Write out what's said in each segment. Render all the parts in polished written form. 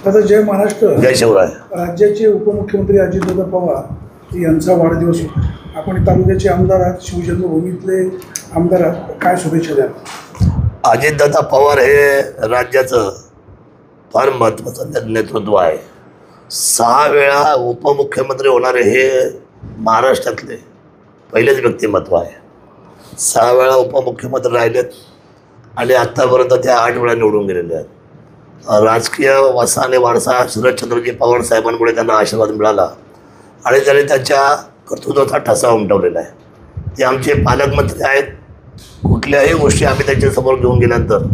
दादा जय महाराष्ट्र. जय शिवराय. राज्याचे उपमुख्यमंत्री अजितदादा पवार यांचा वाढदिवस होता. आपण तालुक्याचे आमदार आहात, शिवजन्मभूमीतले आमदार आहात, काय शुभेच्छा द्याल? अजितदादा पवार हे राज्याचं फार महत्त्वाचं नेतृत्व आहे. 6 वेळा उपमुख्यमंत्री होणारे हे महाराष्ट्रातले पहिलेच व्यक्तिमत्व आहे. 6 वेळा उपमुख्यमंत्री राहिलेत आणि आत्तापर्यंत त्या 8 वेळा निवडून गेलेले आहेत. राजकीय वारसा आणि वारसा शरदचंद्रजी पवार साहेबांमुळे त्यांना आशीर्वाद मिळाला आणि त्यांनी त्यांच्या कर्तृत्वाचा ठसा उमटवलेला आहे. ते आमचे पालकमंत्री आहेत. कुठल्याही गोष्टी आम्ही त्यांच्यासमोर घेऊन गेल्यानंतर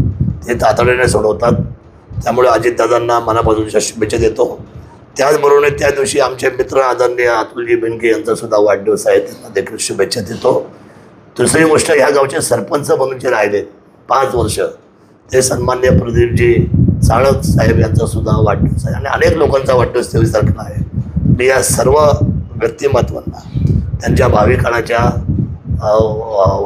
ते तातडीने सोडवतात. त्यामुळे अजितदादांना मनापासूनच्या शुभेच्छा देतो. त्याचबरोबर त्या दिवशी आमचे मित्र आदरणीय अतुलजी बेनके यांचासुद्धा वाढदिवस आहे, त्यांना देखील शुभेच्छा देतो. दुसरी गोष्ट, ह्या गावचे सरपंच म्हणून जे राहिले 5 वर्ष, ते सन्मान्य प्रदीपजी चाळक साहेब यांचासुद्धा वाढदिवस आहे आणि अनेक लोकांचा वाढदिवस 23 तारखेला आहे. मी या सर्व व्यक्तिमत्वांना त्यांच्या भावी काळाच्या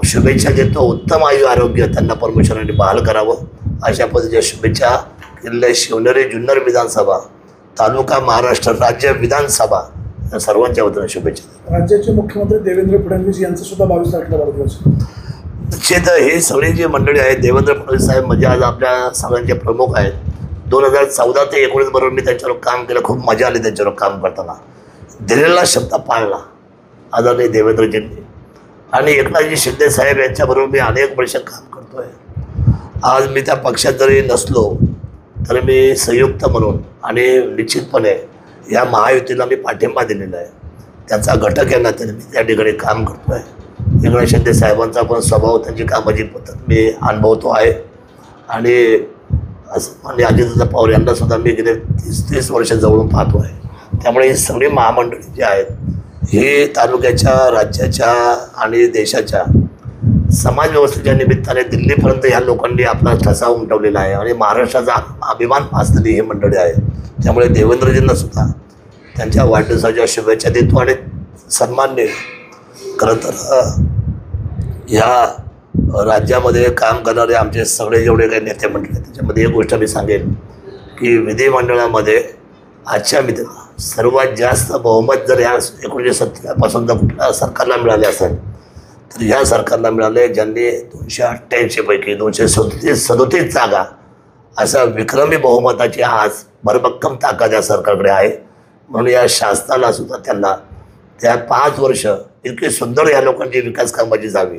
शुभेच्छा देतो. उत्तम आयु आरोग्य त्यांना परमेश्वराने बहाल करावं अशा पद्धतीच्या शुभेच्छा. किल्ले शिवनेरी जुन्नर विधानसभा, तालुका महाराष्ट्र, राज्य विधानसभा या सर्वांच्या वतीने शुभेच्छा. राज्याचे मुख्यमंत्री देवेंद्र फडणवीस यांचा सुद्धा 22 तारखेला वाढदिवस. निश्चित ही सगळी जी मंडळी आहेत, देवेंद्र फडणवीस साहेब म्हणजे आज आपल्या सगळ्यांचे प्रमुख आहेत. 2014 ते 2019 बरोबर मी त्यांच्यावर काम केलं. खूप मजा आली त्यांच्यावर काम करताना. दिलेला शब्द पाळला आदरणीय देवेंद्रजींनी. आणि एकनाथजी शिंदे साहेब यांच्याबरोबर मी अनेक वर्ष काम करतो आहे. आज मी त्या पक्षात जरी नसलो तर मी संयुक्त म्हणून आणि निश्चितपणे या महायुतीला मी पाठिंबा दिलेला आहे. त्याचा घटक आहे ना, तरी मी त्या ठिकाणी काम करतो आहे. एकनाथ शिंदे साहेबांचा पण स्वभाव, त्यांची कामाची पद्धत मी अनुभवतो आहे. आणि असं आणि अजितदादा पवार यांनासुद्धा मी गेले 30 वर्ष जवळून पाहतो आहे. त्यामुळे ही सगळी महामंडळी जी आहेत हे तालुक्याच्या, राज्याच्या आणि देशाच्या समाजव्यवस्थेच्या निमित्ताने दिल्लीपर्यंत ह्या लोकांनी आपला ठसा उमटवलेला आहे आणि महाराष्ट्राचा अभिमान असलेली ही मंडळी आहे. त्यामुळे देवेंद्रजींनासुद्धा त्यांच्या वाढदिवसाच्या शुभेच्छा देतो. आणि सन्मान्य खरं तर ह्या राज्यामध्ये काम करणारे आमचे सगळे जेवढे काही नेते मंडळी आहेत त्याच्यामध्ये एक गोष्ट मी सांगेन की विधिमंडळामध्ये आजच्या मित्राला सर्वात जास्त बहुमत जर ह्या 1970 पासून जर कुठल्या सरकारला मिळाले असेल तर ह्या सरकारला मिळाले ज्यांनी 288 पैकी 237 जागा असा विक्रमी बहुमताची आज भरभक्कम ताकद या सरकारकडे आहे. म्हणून या शासनाला सुद्धा त्यांना त्या 5 वर्ष इतकी सुंदर या लोकांची विकास कामाची जावी.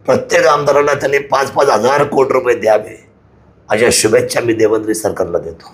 प्रत्येक आमदारांना त्यांनी 5-5 हजार कोटी रुपये द्यावे अशा शुभेच्छा मी देवेंद्र सरकारला देतो.